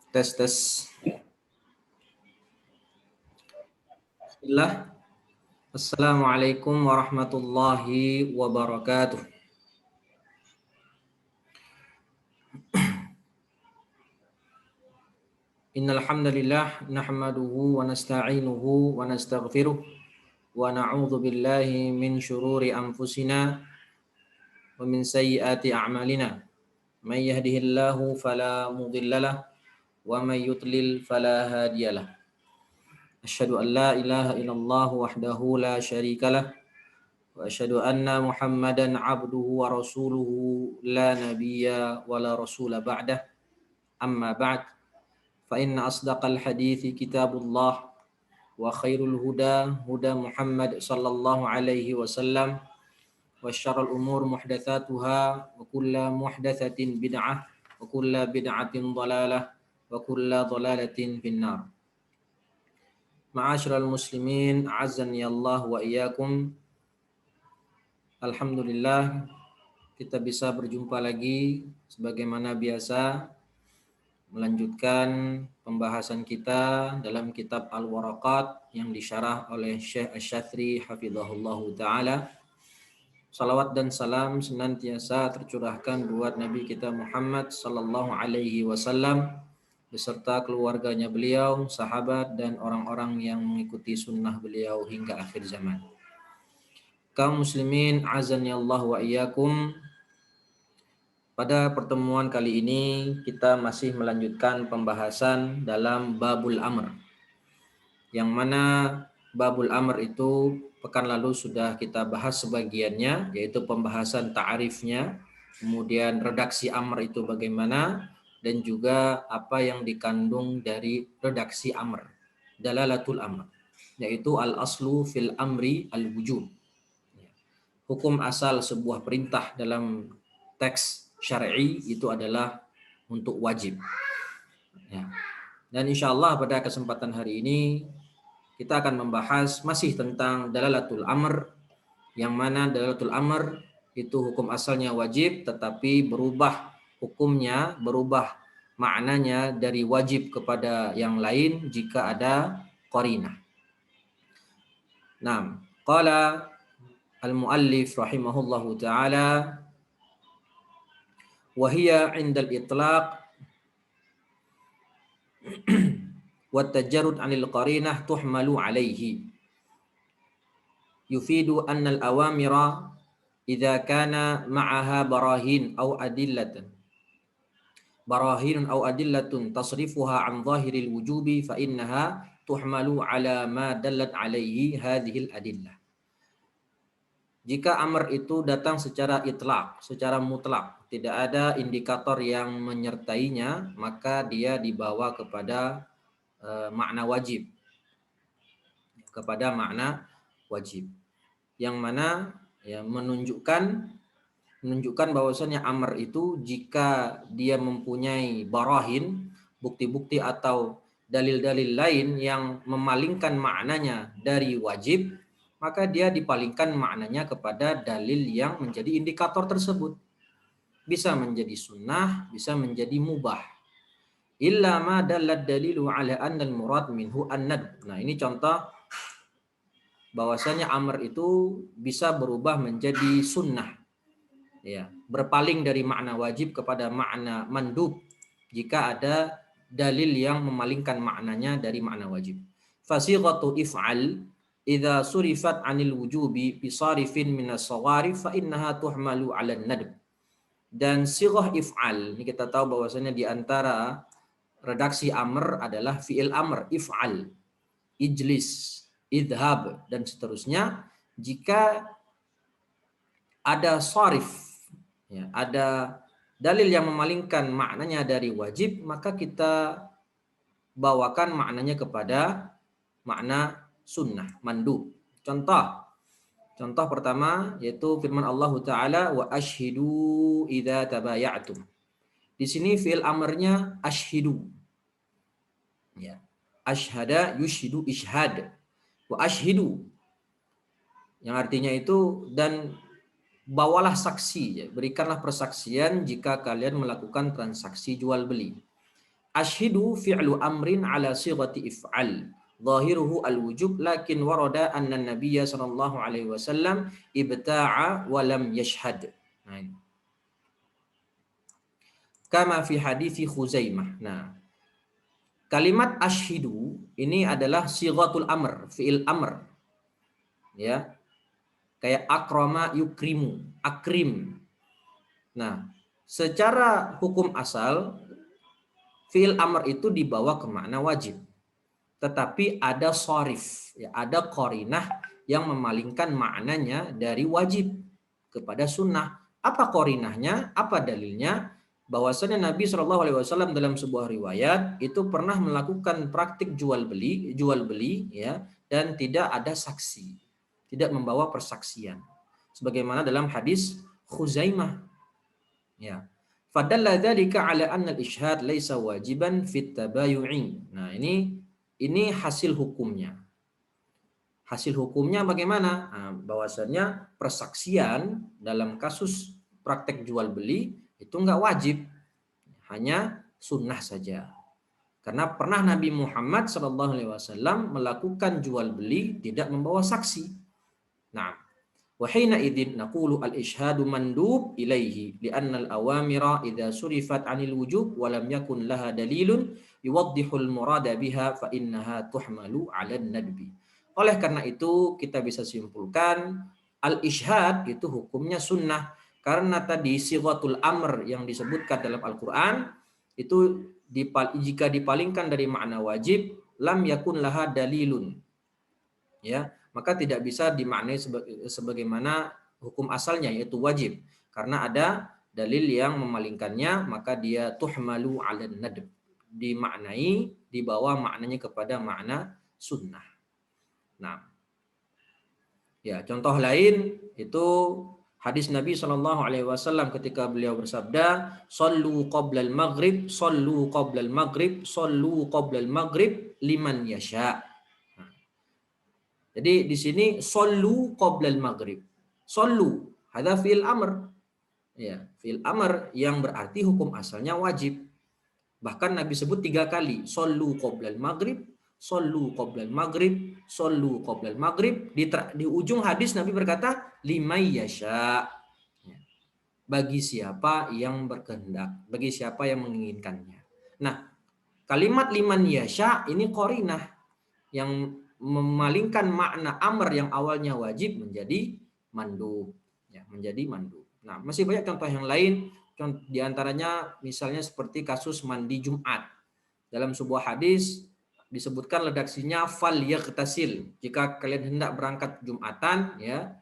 Tes tes. Bismillah. Assalamualaikum warahmatullahi wabarakatuh. Innal hamdalillah nahmaduhu wa nasta'inuhu wa nastaghfiruh wa na'udzu billahi min syururi anfusina wa min sayyiati a'malina. May yahdihillahu fala mudhillalah wa may yudlil fala hadiyalah. Asyhadu an la ilaha illallah wahdahu la syarikalah wa asyhadu anna Muhammadan abduhu wa rasuluhu la nabiyya wa la rasula ba'dah. Amma ba'd. Fa inna asdaqal hadithi kitabullah wa khairul huda huda Muhammad sallallahu alaihi wasallam wa syarrul umur muhdatsatuha wa kullu muhdatsatin bid'ah wa kullu bid'atin dhalalah wa kullu dhalalatin finnar. Ma'asyiral muslimin, a'azzani Allah wa iyyakum. Alhamdulillah kita bisa berjumpa lagi sebagaimana biasa melanjutkan pembahasan kita dalam kitab Al-Waraqat yang disyarah oleh Syekh Asy-Syadzili hafizahullahu taala. Salawat dan salam senantiasa tercurahkan buat Nabi kita Muhammad sallallahu alaihi wasallam beserta keluarganya beliau, sahabat dan orang-orang yang mengikuti sunnah beliau hingga akhir zaman. Kaum muslimin, azani Allah wa iyyakum. Pada pertemuan kali ini kita masih melanjutkan pembahasan dalam babul amr. Yang mana babul amr itu pekan lalu sudah kita bahas sebagiannya, yaitu pembahasan ta'arifnya, kemudian redaksi amr itu bagaimana, dan juga apa yang dikandung dari redaksi amr, dalalatul amr, yaitu al-aslu fil amri al-wujub. Hukum asal sebuah perintah dalam teks syar'i itu adalah untuk wajib. Ya. Dan insya Allah pada kesempatan hari ini kita akan membahas masih tentang dalalatul amr, yang mana dalalatul amr itu hukum asalnya wajib, tetapi berubah hukumnya, berubah maknanya dari wajib kepada yang lain jika ada qarinah. Nah, qala al-muallif rahimahullahu ta'ala wa hiya 'inda al-itlaq wa tajarrud 'anil qarinah tuhmalu 'alaihi yufidu anna al-awamira idza kana ma'aha barahin aw adillatun tasrifuha an zahiril wujubi fa innaha tuhmalu ala ma dallat alaihi hadhil adillah. Jika amr itu datang secara itlaq, secara mutlak, tidak ada indikator yang menyertainya, maka dia dibawa kepada makna wajib. Kepada makna wajib. Yang mana ya menunjukkan bahwasanya amr itu jika dia mempunyai barahin, bukti-bukti atau dalil-dalil lain yang memalingkan maknanya dari wajib, maka dia dipalingkan maknanya kepada dalil yang menjadi indikator tersebut. Bisa menjadi sunnah, bisa menjadi mubah. Illa ma dallat dalilu ala anna al-murad minhu an-nadb. Nah, ini contoh bahwasanya amr itu bisa berubah menjadi sunnah. Ya, berpaling dari makna wajib kepada makna mandub jika ada dalil yang memalingkan maknanya dari makna wajib. Fasighatu if'al idza surifat 'anil wujubi bi sarifin min as-sawarif fa innaha tuhmalu 'ala an-nadb. Dan sighah if'al, ini kita tahu bahwasanya di antara redaksi amr adalah fi'il amr, if'al, ijlis, idhab dan seterusnya. Jika ada sarif, ya, ada dalil yang memalingkan maknanya dari wajib, maka kita bawakan maknanya kepada makna sunnah, mandub. Contoh pertama yaitu firman Allah Ta'ala wa ashhidu idza tabaya'tum. Di sini fi'il amrnya ashhidu. Ya. Asyhada yushhidu ishhad. Wa ashhidu yang artinya itu dan bawalah saksi, ya, berikanlah persaksian jika kalian melakukan transaksi jual beli. Ashhidu fi'lu amrin ala sighati if'al. Zahiruhu al-wujub lakin warada anna Nabiyya sallallahu alaihi wasallam ibta'a wa lam yashhad. Nah, ini. Kama fi hadithi Khuzaimah. Nah, kalimat ashhidu ini adalah sighatul amr, fi'il amr. Ya. Kayak akrama yukrimu, akrim. Nah, secara hukum asal fi'il amr itu dibawa ke makna wajib. Tetapi ada sharif, ya, ada qarinah yang memalingkan maknanya dari wajib kepada sunnah. Apa qarinahnya? Apa dalilnya? Bahwasanya Nabi Shallallahu Alaihi Wasallam dalam sebuah riwayat itu pernah melakukan praktik jual beli, ya, dan tidak ada saksi, tidak membawa persaksian, sebagaimana dalam hadis Khuzaimah. Ya. Fadalla dzalika ala anna al-ishhad laisa wajiban fit tabayu'i. Nah, ini hasil hukumnya. Hasil hukumnya bagaimana? Nah, bahwasannya persaksian dalam kasus praktek jual beli itu enggak wajib, hanya sunnah saja. Karena pernah Nabi Muhammad SAW melakukan jual beli tidak membawa saksi. Nah, wahina idin naqulu al-ishhadu mandub ilaihi li'anna al-awamira idza surifat 'anil wujub wa lam yakun laha dalilun yuwaddihul murada biha fa innaha tuhmalu 'ala nadbi. Oleh karena itu kita bisa simpulkan al-ishhad itu hukumnya sunnah karena tadi sighatul amr yang disebutkan dalam Al-Qur'an itu jika dipalingkan dari makna wajib lam yakun laha dalilun, ya, maka tidak bisa dimaknai sebagaimana hukum asalnya yaitu wajib karena ada dalil yang memalingkannya, maka dia tuhmalu 'alan nadb, dimaknai dibawa maknanya kepada makna sunnah. Nah, ya, contoh lain itu hadis Nabi Shallallahu Alaihi Wasallam ketika beliau bersabda, "Sallu qabla al-maghrib, sallu qabla al-maghrib, sallu qabla al-maghrib liman yasha." Nah, jadi di sini sallu qabla al-maghrib. Sallu, hadza fi'il amr. Ya, fi'il amr yang berarti hukum asalnya wajib. Bahkan Nabi sebut 3 kali, sallu qabla al-maghrib, sallu qabla al-maghrib, sallu qabla al-maghrib. Di ujung hadis Nabi berkata, limay yasha. Bagi siapa yang berkehendak, bagi siapa yang menginginkannya. Nah, kalimat liman yasha ini qarinah yang memalingkan makna amr yang awalnya wajib menjadi mandub, ya, menjadi mandub. Nah, masih banyak contoh yang lain. Di antaranya misalnya seperti kasus mandi Jumat. Dalam sebuah hadis disebutkan redaksinya fal yaghtasil. Jika kalian hendak berangkat Jumatan, ya,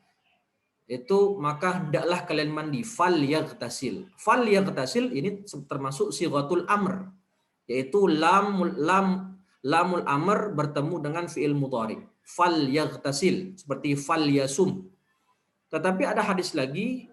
itu maka hendaklah kalian mandi, fal yaghtasil. Fal yaghtasil ini termasuk sighatul amr, yaitu lamul amr bertemu dengan fi'il mudhari. Fal yaghtasil seperti fal yasum. Tetapi ada hadis lagi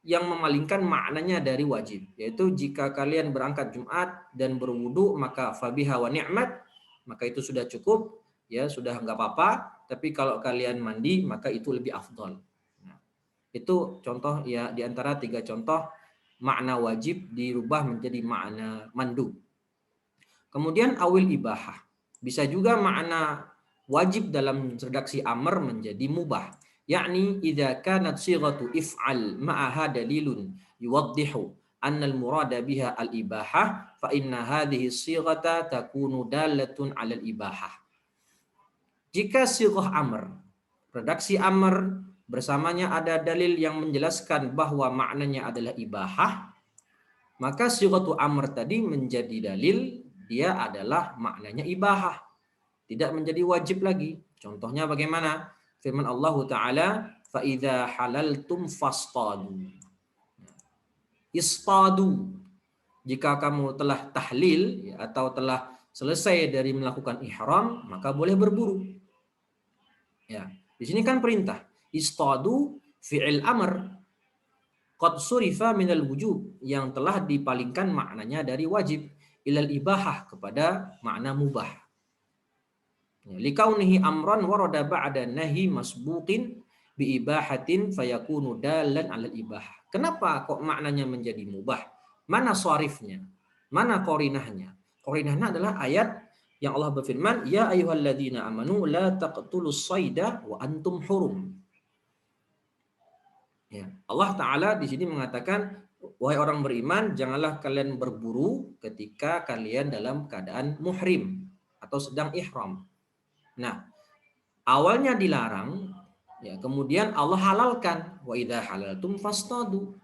yang memalingkan maknanya dari wajib, yaitu jika kalian berangkat Jumat dan berwudu maka fabiha wa ni'mat, maka itu sudah cukup, ya, sudah enggak apa-apa. Tapi kalau kalian mandi maka itu lebih afdal. Nah, itu contoh, ya, di antara 3 contoh makna wajib dirubah menjadi makna mandub. Kemudian awil ibahah, bisa juga makna wajib dalam redaksi amr menjadi mubah. Yakni idza kanat sighatu if'al ma'aha dalilun yuwaddihu anna al-murada biha al-ibahah fa inna hadhihi sighata takunu dalatun 'ala al-ibahah. Jika sighah amr, redaksi amr bersamanya ada dalil yang menjelaskan bahwa maknanya adalah ibahah, maka sighatu amr tadi menjadi dalil dia adalah maknanya ibahah, tidak menjadi wajib lagi. Contohnya bagaimana? Firman Allah Ta'ala, فَإِذَا حَلَلْتُمْ فَاصْطَادُوا. Istadu. Jika kamu telah tahlil, ya, atau telah selesai dari melakukan ihram, maka boleh berburu. Ya, di sini kan perintah. Istadu fi'il amr. Qad surifa minal wujub, yang telah dipalingkan maknanya dari wajib ilal ibahah kepada makna mubah. Ya, likaunihi amran warada ba'da nahi masbuqin bi ibahatin fayakunu dalan 'alal ibahah. Kenapa kok maknanya menjadi mubah? Mana sharifnya? Mana qarinahnya? Qarinahnya adalah ayat yang Allah berfirman, "Ya ayyuhalladzina amanu la taqtulus sayda wa antum hurum." Ya, Allah Ta'ala di sini mengatakan, wahai orang beriman, janganlah kalian berburu ketika kalian dalam keadaan muhrim atau sedang ihram. Nah, awalnya dilarang, ya, kemudian Allah halalkan. Wa idza halaltum fastadu.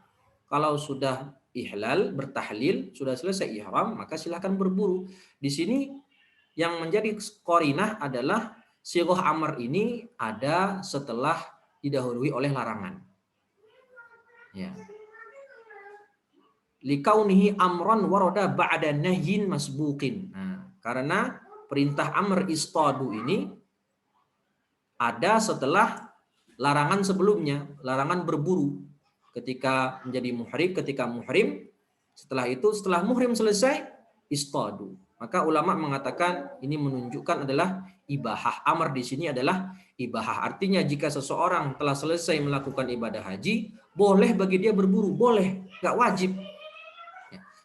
Kalau sudah ihlal, bertahlil, sudah selesai ihram, maka silahkan berburu. Di sini yang menjadi qarinah adalah sighah amr ini ada setelah didahului oleh larangan. Ya. Likaunihi amron waroda ba'da nahyin masbuqin. Nah, karena perintah amr istadu ini ada setelah larangan sebelumnya, larangan berburu ketika menjadi muhrim, ketika muhrim. Setelah itu, setelah muhrim selesai, istadu. Maka ulama mengatakan ini menunjukkan adalah ibahah. Amr di sini adalah ibahah. Artinya jika seseorang telah selesai melakukan ibadah haji, boleh bagi dia berburu, boleh, nggak wajib.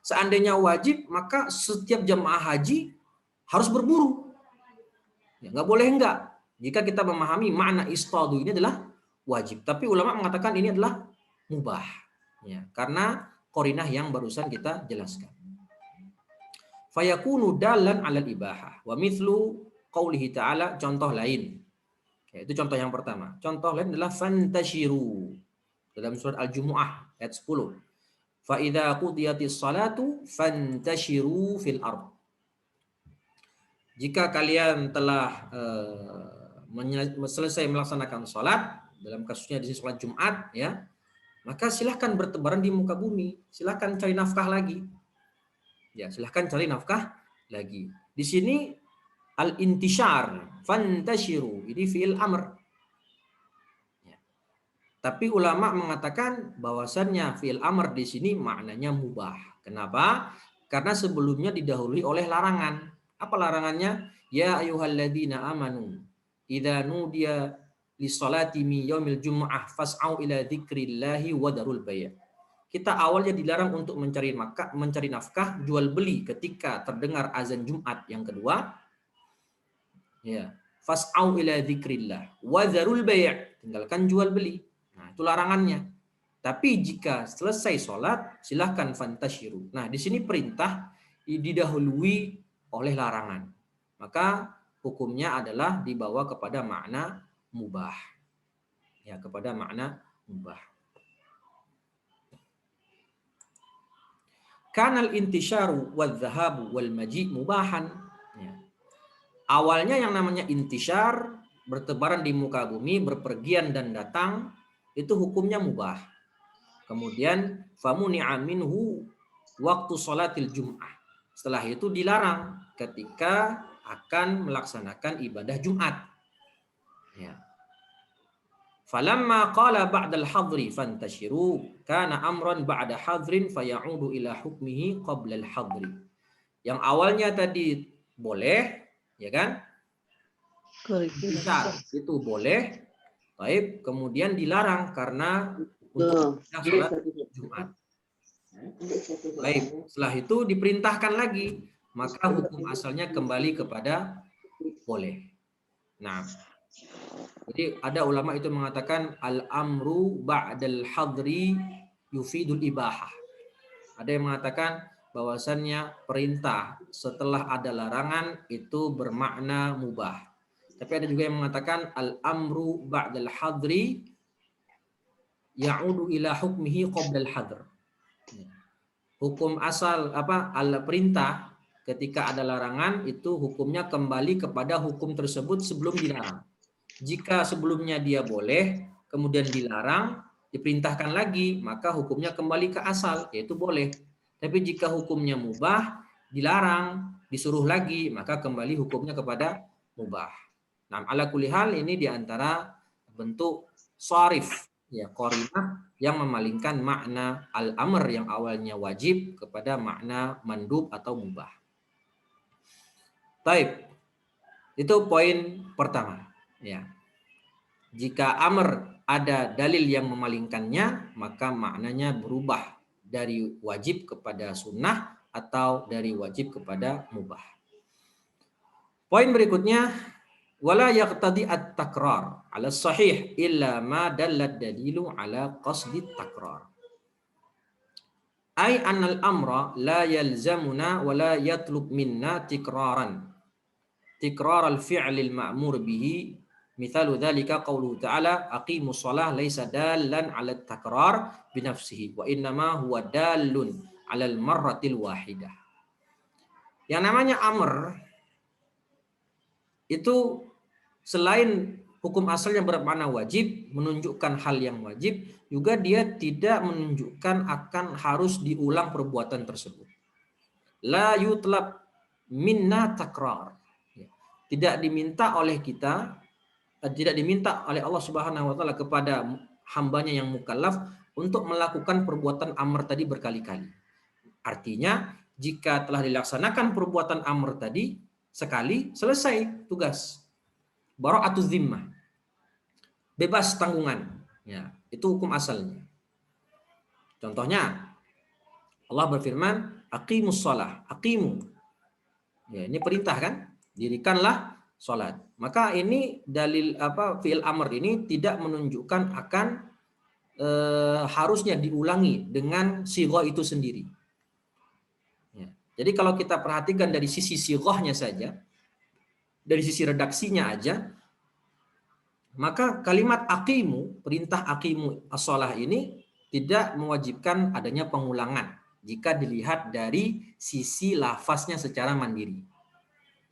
Seandainya wajib, maka setiap jamaah haji harus berburu. Ya, nggak boleh enggak. Jika kita memahami makna istadu ini adalah wajib. Tapi ulama mengatakan ini adalah mubah. Ya, karena qarinah yang barusan kita jelaskan. Fayakunu dalan 'alal ibahah. Wa mithlu qaulihi ta'ala, contoh lain. Ya, itu contoh yang pertama. Contoh lain adalah fantashiru. Dalam surat Al-Jumu'ah ayat 10. Fa idza qudiyatis salatu fantashiru fil ard. Jika kalian telah selesai melaksanakan salat, dalam kasusnya di salat Jumat, ya, maka silahkan bertebaran di muka bumi, silahkan cari nafkah lagi. Ya, silahkan cari nafkah lagi. Di sini al-intishar, fantashiru, ini fi'il amr. Tapi ulama mengatakan bahwasannya fi'il amr di sini maknanya mubah. Kenapa? Karena sebelumnya didahului oleh larangan. Apa larangannya? Ya ayyuhalladzina amanu idza nudiya lis-salati min yaumil jumu'ah fas'au ila dzikrillahi wa darul bay'. Kita awalnya dilarang untuk mencari nafkah jual beli ketika terdengar azan Jumat yang kedua. Ya, fas'au ila dzikrillah wa darul bay', tinggalkan jual beli. Nah, itu larangannya. Tapi jika selesai sholat, silahkan fantashiru. Nah, di sini perintah didahului oleh larangan. Maka hukumnya adalah dibawa kepada makna mubah. Ya, kepada makna mubah. Kanal intisyaru wal dhahabu wal maji' mubahan. Ya. Awalnya yang namanya intisyar, bertebaran di muka bumi, berpergian dan datang, itu hukumnya mubah. Kemudian famuni'a minhu waktu sholatil jum'ah. Setelah itu dilarang ketika akan melaksanakan ibadah Jumat. Ya. Falamma qala ba'dal hadri fantashiru kana amran ba'da hadrin fayaudu ila hukmihi qabla al-hadri. Yang awalnya tadi boleh, ya kan? Besar itu boleh. Baik, kemudian dilarang karena untuk sholat Jumat. Baik, setelah itu diperintahkan lagi, maka hukum asalnya kembali kepada boleh. Nah, jadi ada ulama itu mengatakan al-amru ba'dal hadri yufidul ibahah. Ada yang mengatakan bahwasannya perintah setelah ada larangan itu bermakna mubah. Tapi ada juga yang mengatakan al-amru ba'dal hadri ya'udu ila hukmihi qabla al-hadr. Hukum asal perintah ketika ada larangan itu hukumnya kembali kepada hukum tersebut sebelum dilarang. Jika sebelumnya dia boleh, kemudian dilarang, diperintahkan lagi, maka hukumnya kembali ke asal, yaitu boleh. Tapi jika hukumnya mubah, dilarang, disuruh lagi, maka kembali hukumnya kepada mubah. Nah, ala kulli hal ini diantara bentuk sharif, ya, qarinah yang memalingkan makna al-amr yang awalnya wajib kepada makna mandub atau mubah. Baik. Itu poin pertama. Ya. Jika amr ada dalil yang memalingkannya, maka maknanya berubah dari wajib kepada sunnah atau dari wajib kepada mubah. Poin berikutnya, wala yaqtadi at-takrar ala sahih illa ma dallat dalilu ala qasdi takrar. Ay annal amra la yalzamuna wa la yatlub minna tikraran. Tikrar al-fi'l al-ma'mur bihi. Mithalu dzalika qauluhu ta'ala aqimus shalah laisa dallan 'ala at-takrar bi nafsihi wa innama huwa dallun 'ala al-marratil wahidah. Yang namanya amr itu selain hukum asalnya bermakna wajib, menunjukkan hal yang wajib, juga dia tidak menunjukkan akan harus diulang perbuatan tersebut. La yutlab minna takrar. Tidak diminta oleh kita, tidak diminta oleh Allah Subhanahu wa taala kepada hambanya yang mukallaf untuk melakukan perbuatan amr tadi berkali-kali. Artinya, jika telah dilaksanakan perbuatan amr tadi sekali, selesai tugas. Bara'atuz zimmah. Bebas tanggungan. Ya, itu hukum asalnya. Contohnya, Allah berfirman, aqimus shalah, aqimu. Ya, ini perintah kan? Dirikanlah salat. Maka ini dalil fi'il amr ini tidak menunjukkan akan harusnya diulangi dengan sighah itu sendiri. Ya. Jadi kalau kita perhatikan dari sisi sighahnya saja, dari sisi redaksinya aja, maka kalimat aqimu, perintah aqimu as-shalah ini tidak mewajibkan adanya pengulangan jika dilihat dari sisi lafaznya secara mandiri.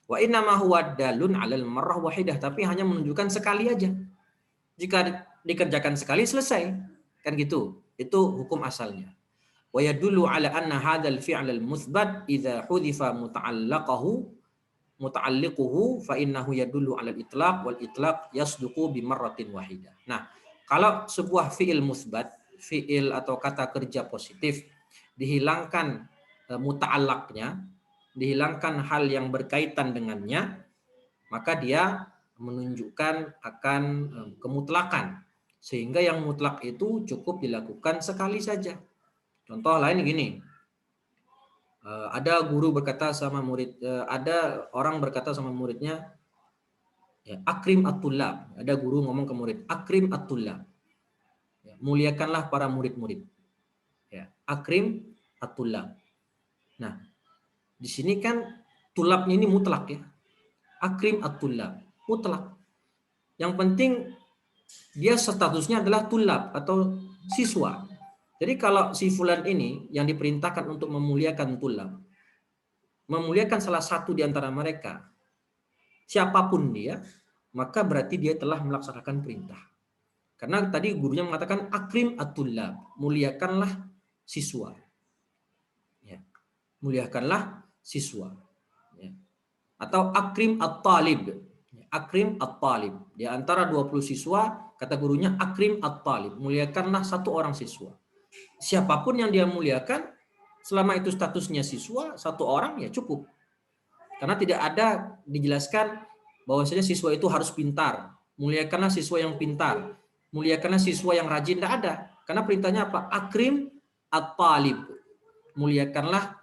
Wa innama huwa dalun 'alal marrah wahidah, tapi hanya menunjukkan sekali aja. Jika dikerjakan sekali selesai. Kan gitu. Itu hukum asalnya. Wa yadullu 'ala anna hadzal fi'l al-muthbat idza hudhifa muta'alliquhu fa innahu yadullu 'ala al-itlaq wal itlaq yasduqu bi marratin wahidah. Nah, kalau sebuah fi'il muthbat, fi'il atau kata kerja positif dihilangkan muta'allaqnya, dihilangkan hal yang berkaitan dengannya, maka dia menunjukkan akan kemutlakan. Sehingga yang mutlak itu cukup dilakukan sekali saja. Contoh lain gini, ada guru berkata sama murid, ada orang berkata sama muridnya, ya, akrim at-tullab. Ada guru ngomong ke murid, akrim at-tullab. Ya, muliakanlah para murid-murid. Ya, akrim at-tullab. Nah, di sini kan tulabnya ini mutlak ya. Akrim at-tullab, mutlak. Yang penting dia statusnya adalah tulab atau siswa. Jadi kalau si fulan ini yang diperintahkan untuk memuliakan tulab, memuliakan salah satu di antara mereka, siapapun dia, maka berarti dia telah melaksanakan perintah. Karena tadi gurunya mengatakan akrim at-tullab, muliakanlah siswa. Ya. Muliakanlah siswa. Atau akrim at-talib. Akrim at-talib. Di antara 20 siswa, kata gurunya akrim at-talib. Muliakanlah satu orang siswa. Siapapun yang dia muliakan, selama itu statusnya siswa, satu orang ya cukup. Karena tidak ada dijelaskan bahwasanya siswa itu harus pintar. Muliakanlah siswa yang pintar. Muliakanlah siswa yang rajin. Tidak ada. Karena perintahnya apa? Akrim at-talib. Muliakanlah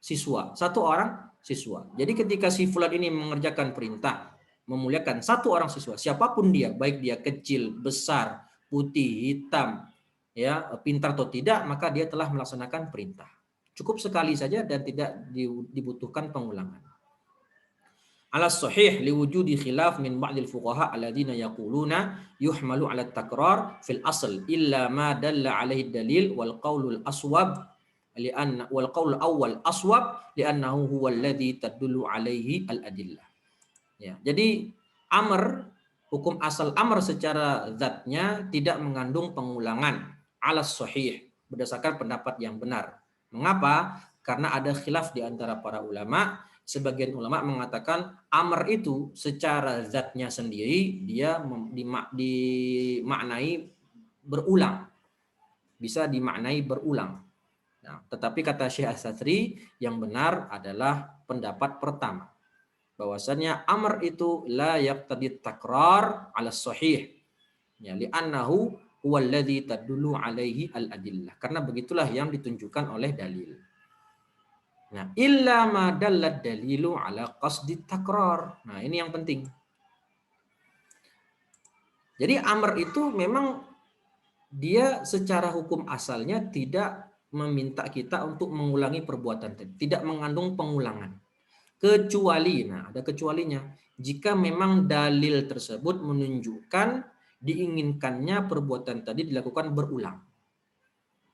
siswa. Satu orang siswa. Jadi ketika si fulan ini mengerjakan perintah memuliakan satu orang siswa, siapapun dia, baik dia kecil, besar, putih, hitam, ya, pintar atau tidak, maka dia telah melaksanakan perintah. Cukup sekali saja dan tidak dibutuhkan pengulangan. Ala sahih liwujudi khilaf min ba'dil fuqaha alladziina yaquluna yuhmalu 'ala at-takrar fil asl illa ma dalla 'alaihi dalil wal qaulul aswab li'anna wal qaul awwal aswab li'annahu huwa alladzi tadullu 'alaihi al-adillah. Ya, jadi amr, hukum asal amr secara zatnya tidak mengandung pengulangan ala sahih berdasarkan pendapat yang benar. Mengapa? Karena ada khilaf di antara para ulama. Sebagian ulama mengatakan amr itu secara zatnya sendiri dia dimaknai berulang. Bisa dimaknai berulang. Nah, tetapi kata Syekh As-Satsri yang benar adalah pendapat pertama. bahwasannya amr itu la yaqtadi takrar ala sahih, ya, li'annahu huwallazi tadullu alaihi al-adillah, karena begitulah yang ditunjukkan oleh dalil. Nah, illa ma dallat dalilu ala qasdi takrar. Nah, ini yang penting. Jadi amr itu memang dia secara hukum asalnya tidak meminta kita untuk mengulangi perbuatan tadi, tidak mengandung pengulangan. Kecuali, nah ada kecualinya, jika memang dalil tersebut menunjukkan diinginkannya perbuatan tadi dilakukan berulang.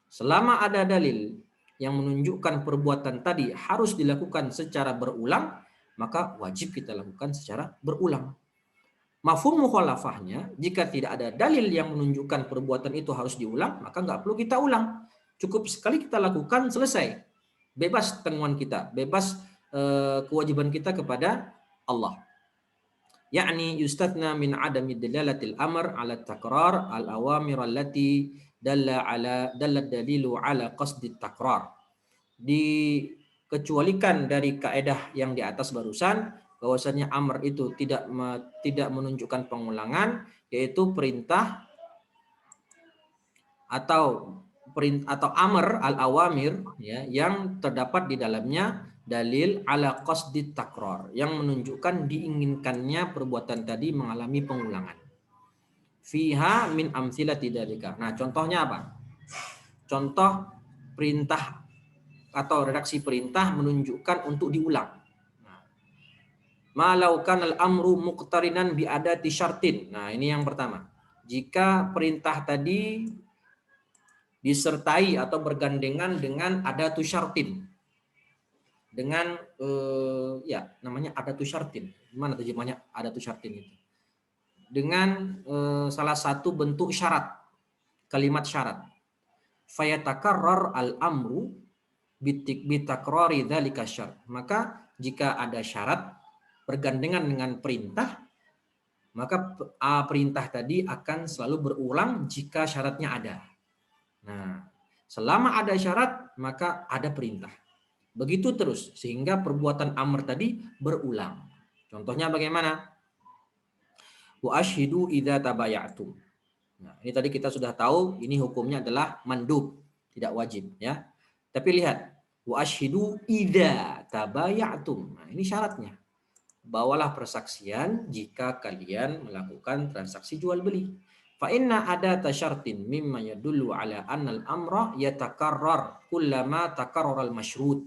Selama ada dalil yang menunjukkan perbuatan tadi harus dilakukan secara berulang, maka wajib kita lakukan secara berulang. Mafhum mukhalafahnya, jika tidak ada dalil yang menunjukkan perbuatan itu harus diulang, maka nggak perlu kita ulang. Cukup sekali kita lakukan, selesai. Bebas tanggungan kita, bebas kewajiban kita kepada Allah. Yakni yustatna min adami dalalatil amr ala takrar al-awamir allati dallat dalilu ala qasdi takrar. Dikecualikan dari kaedah yang di atas barusan, bahwasanya amr itu tidak menunjukkan pengulangan, yaitu perintah atau amr al-awamir, ya, yang terdapat di dalamnya dalil ala qasdi takrar, yang menunjukkan diinginkannya perbuatan tadi mengalami pengulangan. Fiha min amthilati dzalika. Nah, contohnya apa? Contoh perintah atau redaksi perintah menunjukkan untuk diulang. Malau kanal amru muqtarinan bi adati syartin. Nah, ini yang pertama. Jika perintah tadi disertai atau bergandengan dengan adatu syartin. Dengan ya, namanya adatu syartin. Gimana terjemahnya adatu syartin itu? Dengan salah satu bentuk syarat. Kalimat syarat. Fayatakarrar al-amru bitakrari dzalika syarat. Maka jika ada syarat bergandengan dengan perintah, maka perintah tadi akan selalu berulang jika syaratnya ada. Nah, selama ada syarat, maka ada perintah. Begitu terus, sehingga perbuatan amr tadi berulang. Contohnya bagaimana? Wa asyhidu idza tabayatum. Nah, ini tadi kita sudah tahu, ini hukumnya adalah mandub, tidak wajib, ya. Tapi lihat, wa asyhidu idza tabayatum. Nah, ini syaratnya. Bawalah persaksian jika kalian melakukan transaksi jual beli. Fa inna adata syartin mimma yadullu ala anna al-amra yatakarrar kullama takarrara al-masyrut.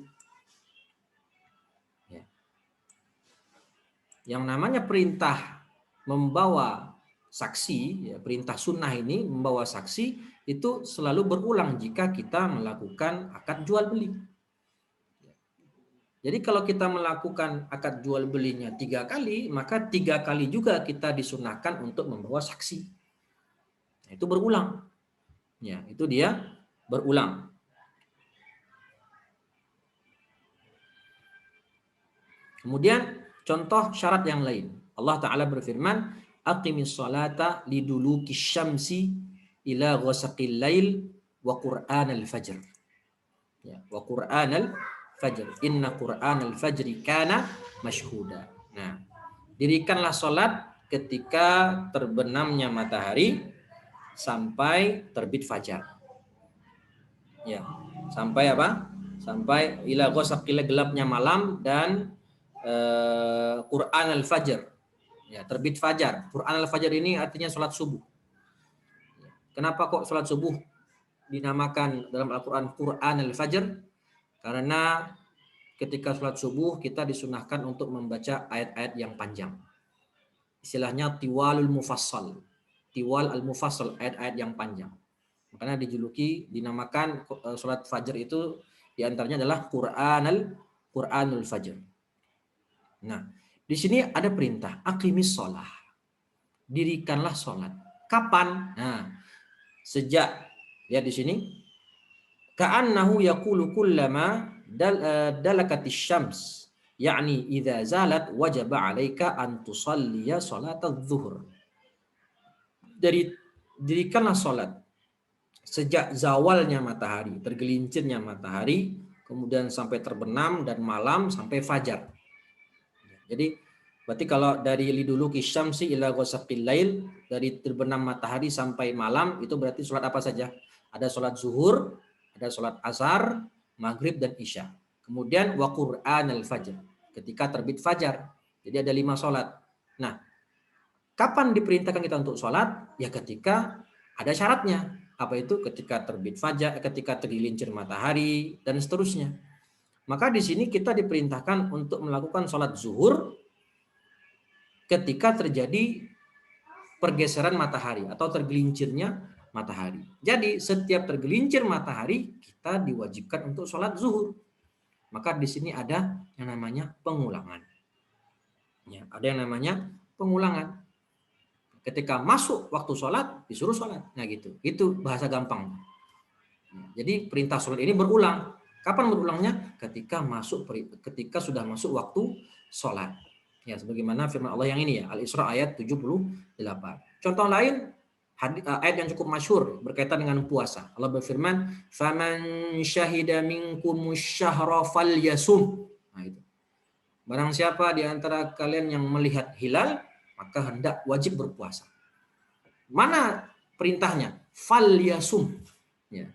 Ya. Yang namanya perintah membawa saksi, ya, perintah sunnah ini membawa saksi itu selalu berulang jika kita melakukan akad jual beli. Jadi kalau kita melakukan akad jual belinya 3 kali, maka 3 kali juga kita disunahkan untuk membawa saksi. Itu berulang. Ya, itu dia berulang. Kemudian contoh syarat yang lain. Allah Ta'ala berfirman, aqimis salata liduluki syamsi ila ghasaqil lail wa qur'anal fajr. Ya, wa qur'anal fajr. Inna qur'anal fajri kana masyhuda. Nah, dirikanlah sholat ketika terbenamnya matahari sampai terbit fajar. Ya, sampai apa? Sampai ila ghasaqil, gelapnya malam, dan Qur'an al-fajr. Ya, terbit fajar. Qur'an al-fajr ini artinya sholat subuh. Kenapa kok sholat subuh dinamakan dalam Al-Quran Qur'an al-fajr? Karena ketika sholat subuh kita disunahkan untuk membaca ayat-ayat yang panjang. Istilahnya tiwalul mufassal. Tiwal al-mufassal, ayat-ayat yang panjang. Makanya dijuluki, dinamakan sholat fajar itu diantaranya adalah Qur'anul fajr. Nah, di sini ada perintah, aqimis sholah. Dirikanlah sholat. Kapan? Nah, sejak, lihat di sini, ka'annahu yaqulu kullama dalakatis syams, yakni idza zalat wajaba 'alaika an tusalliya salatadz zuhur. Dari dirikanlah salat sejak zawalnya matahari, tergelincirnya matahari, kemudian sampai terbenam, dan malam sampai fajar. Jadi Berarti kalau dari liduluki syamsi ila ghasaqil lail, dari terbenam matahari sampai malam, itu berarti sholat apa saja? Ada sholat zuhur, ada sholat asar, maghrib, dan isya. Kemudian wa qur'anal fajr, ketika terbit fajar. Jadi ada 5 sholat. Nah, kapan diperintahkan kita untuk sholat? Ya ketika ada syaratnya. Apa itu? Ketika terbit fajar, ketika tergelincir matahari, dan seterusnya. Maka di sini kita diperintahkan untuk melakukan sholat zuhur ketika terjadi pergeseran matahari atau tergelincirnya matahari. Jadi setiap tergelincir matahari kita diwajibkan untuk sholat zuhur. Maka di sini ada yang namanya pengulangan. Ya, ada yang namanya pengulangan. Ketika masuk waktu sholat disuruh sholat. Nah gitu. Itu bahasa gampang. Jadi perintah sholat ini berulang. Kapan berulangnya? Ketika sudah masuk waktu sholat. Ya, sebagaimana firman Allah yang ini ya, Al-Isra ayat 78. Contoh lain, ayat yang cukup masyhur berkaitan dengan puasa. Allah berfirman, "Faman syahida minkumus syahra falyasum." Nah, itu. Barang siapa di antara kalian yang melihat hilal, maka hendak wajib berpuasa. Mana perintahnya? Falyasum. Ya.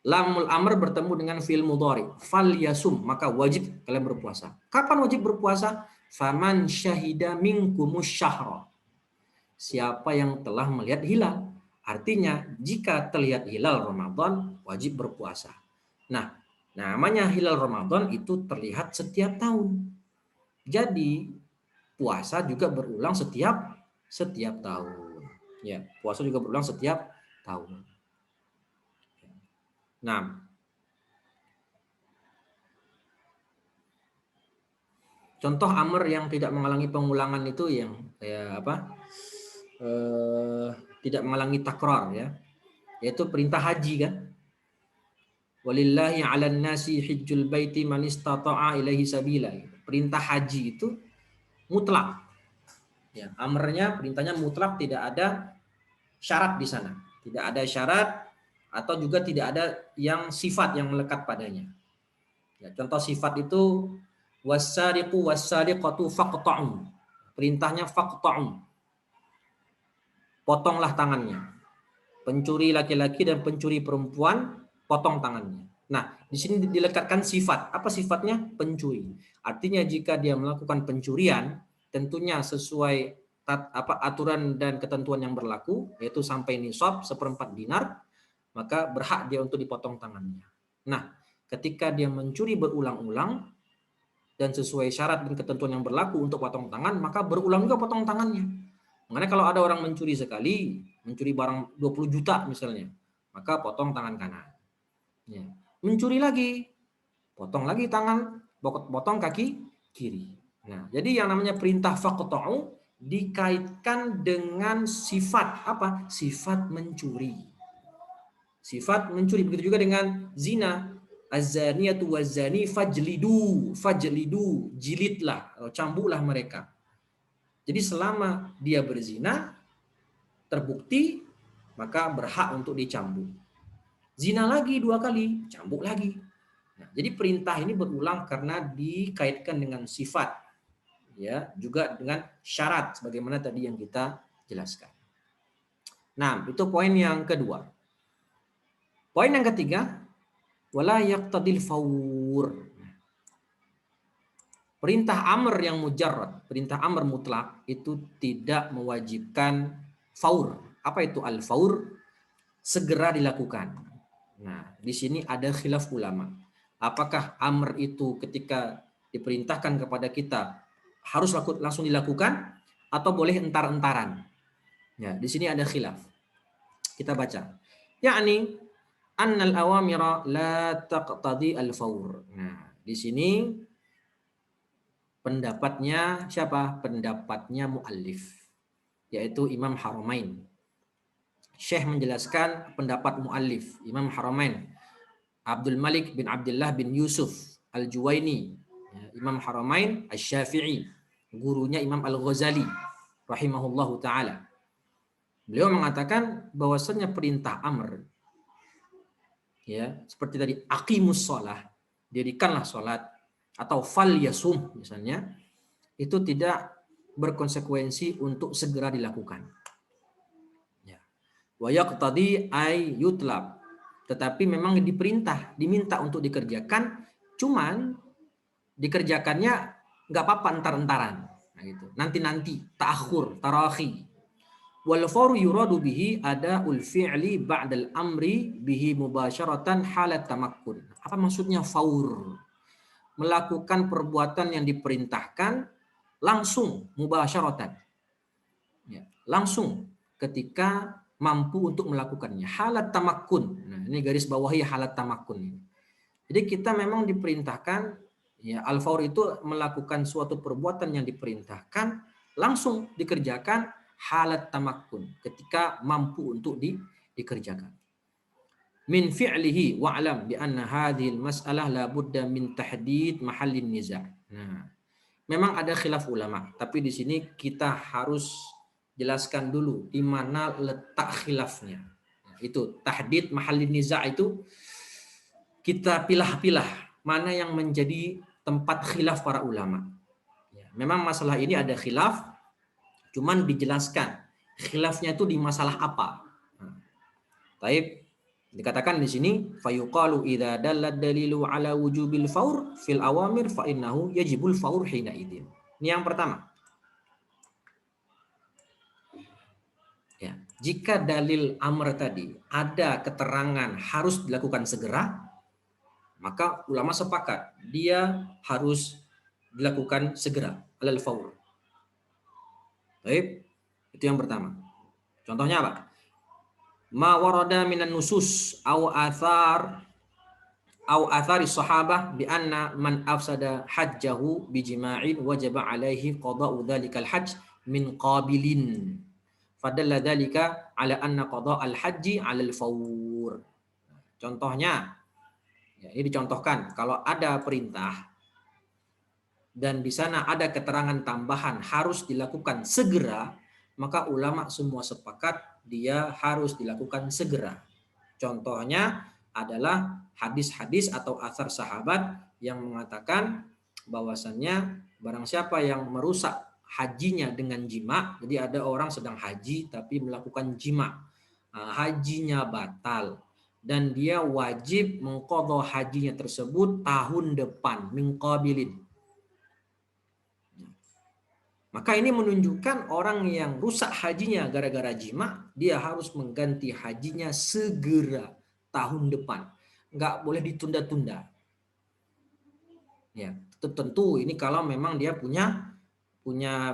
Lamul amr bertemu dengan fi'il mudhari. Falyasum, maka wajib kalian berpuasa. Kapan wajib berpuasa? Faman syahida minkumus syahra. Siapa yang telah melihat hilal. Artinya, jika terlihat hilal Ramadan, wajib berpuasa. Nah, namanya hilal Ramadan itu terlihat setiap tahun. Jadi, puasa juga berulang setiap tahun. Ya, puasa juga berulang setiap tahun. Nah, contoh amr yang tidak mengalami pengulangan itu yang tidak mengalami takrar ya, yaitu perintah haji kan. Walillahi 'alan nasi hijjul baiti man istata'a ilaihi sabila. Perintah haji itu mutlak. Ya, amrnya perintahnya mutlak, tidak ada syarat di sana. Tidak ada syarat atau juga tidak ada yang sifat yang melekat padanya. Ya, contoh sifat itu was-sariqu was-sariqatu faqta'u. Perintahnya faqta'u. Potonglah tangannya. Pencuri laki-laki dan pencuri perempuan, potong tangannya. Nah, di sini dilekatkan sifat. Apa sifatnya? Pencuri. Artinya jika dia melakukan pencurian, tentunya sesuai aturan dan ketentuan yang berlaku, yaitu sampai nisab 1/4 dinar, maka berhak dia untuk dipotong tangannya. Nah, ketika dia mencuri berulang-ulang dan sesuai syarat dan ketentuan yang berlaku untuk potong tangan, maka berulang juga potong tangannya. Makanya kalau ada orang mencuri sekali, mencuri barang 20 juta misalnya, maka potong tangan kanan. Ya. Mencuri lagi, potong lagi tangan, potong kaki kiri. Nah, jadi yang namanya perintah faqta'u dikaitkan dengan sifat apa? Sifat mencuri. Sifat mencuri. Begitu juga dengan zina. Az-zaniyatu waz-zani fajlidu, jilidlah, cambuklah mereka. Jadi selama dia berzina terbukti, maka berhak untuk dicambuk. Zina lagi 2 kali, cambuk lagi. Nah, jadi perintah ini berulang karena dikaitkan dengan sifat, ya, juga dengan syarat sebagaimana tadi yang kita jelaskan. Nah, itu poin yang kedua. Poin yang ketiga, wala yaqtadil fawur. Perintah amr yang mujarrad, perintah amr mutlak itu tidak mewajibkan faur. Apa itu al-faur? Segera dilakukan. Nah, di sini ada khilaf ulama. Apakah amr itu ketika diperintahkan kepada kita harus langsung dilakukan atau boleh entar-entaran? Ya, di sini ada khilaf. Kita baca. Yakni annal awamira la taqtadi al-faur. Nah, di sini pendapatnya siapa? Pendapatnya muallif, yaitu Imam Haramain. Syekh menjelaskan pendapat muallif Imam Haramain Abdul Malik bin Abdullah bin Yusuf Al-Juwaini, Imam Haramain Asy-Syafi'i, gurunya Imam Al-Ghazali rahimahullahu taala. Beliau mengatakan bahwasanya perintah amr, ya, seperti tadi aqimus shalah, dirikanlah salat, atau fal yasum misalnya, itu tidak berkonsekuensi untuk segera dilakukan. Ya. Wa yaqtadi ay yutlab. Tetapi memang diminta untuk dikerjakan, cuman dikerjakannya nggak apa-apa entar-entaran. Nah, gitu. Nanti-nanti, ta'akhur, tarahi. Wal fawru yuradu bihi ada'ul fi'li ba'dal amri bihi mubasyaratan halat tamakkun. Apa maksudnya faur? Melakukan perbuatan yang diperintahkan langsung mubasyaratan. Ya, langsung ketika mampu untuk melakukannya. Halat tamakkun. Nah, ini garis bawahi halat tamakkun ini. Jadi kita memang diperintahkan, ya, al-faur itu melakukan suatu perbuatan yang diperintahkan langsung dikerjakan halat tamakkun, ketika mampu untuk dikerjakan. Min fi'lihi wa'lam bi anna hadhil mas'alah la budda min tahdid mahallin niza'. Nah, memang ada khilaf ulama, tapi di sini kita harus jelaskan dulu di mana letak khilafnya. Nah, itu tahdid mahallin niza' itu kita pilah-pilah mana yang menjadi tempat khilaf para ulama. Ya, memang masalah ini ada khilaf, cuman dijelaskan khilafnya itu di masalah apa. Nah, taib dikatakan di sini fayuqalu idza dallad dalilu ala wujubil faur fil awamir fa innahu yajibul faur hina idzin. Ini yang pertama. Ya, jika dalil amr tadi ada keterangan harus dilakukan segera, maka ulama sepakat dia harus dilakukan segera alal faur. Baik, itu yang pertama. Contohnya apa? Ma warada minan nusus au athari sahabah bi anna man afsada hajjahu bi jima'in wajaba alaihi qada'u dzalikal hajj min qabilin. Fadalla dzalika ala anna qada'al hajji 'alal faur. Contohnya, ya, ini dicontohkan kalau ada perintah dan di sana ada keterangan tambahan harus dilakukan segera, maka ulama semua sepakat dia harus dilakukan segera. Contohnya adalah hadis-hadis atau atsar sahabat yang mengatakan bahwasannya barang siapa yang merusak hajinya dengan jima, jadi ada orang sedang haji tapi melakukan jima, hajinya batal dan dia wajib mengqadha hajinya tersebut tahun depan min qabilin. Maka ini menunjukkan orang yang rusak hajinya gara-gara jima, dia harus mengganti hajinya segera tahun depan. Nggak boleh ditunda-tunda. Ya, tentu ini kalau memang dia punya